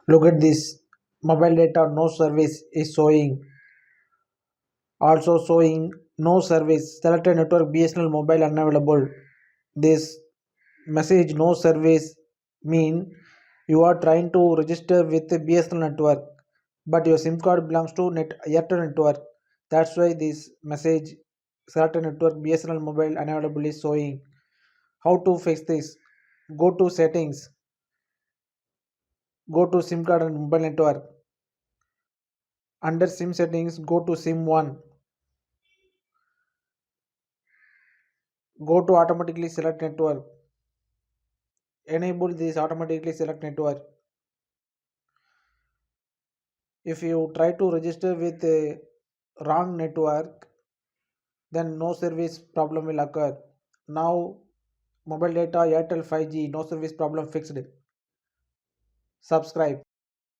Look at this. Mobile data no service is showing. Also showing no service. Selected network BSNL mobile unavailable. This message no service mean you are trying to register with the BSNL network, but your SIM card belongs to Airtel network. That's why this message selected network BSNL mobile unavailable is showing. How to fix this? Go to settings. Go to SIM card and mobile network. Under SIM settings, go to SIM 1. Go to automatically select network. Enable this automatically select network. If you try to register with a wrong network, then no service problem will occur. Now mobile data Airtel 5G no service problem fixed. Subscribe.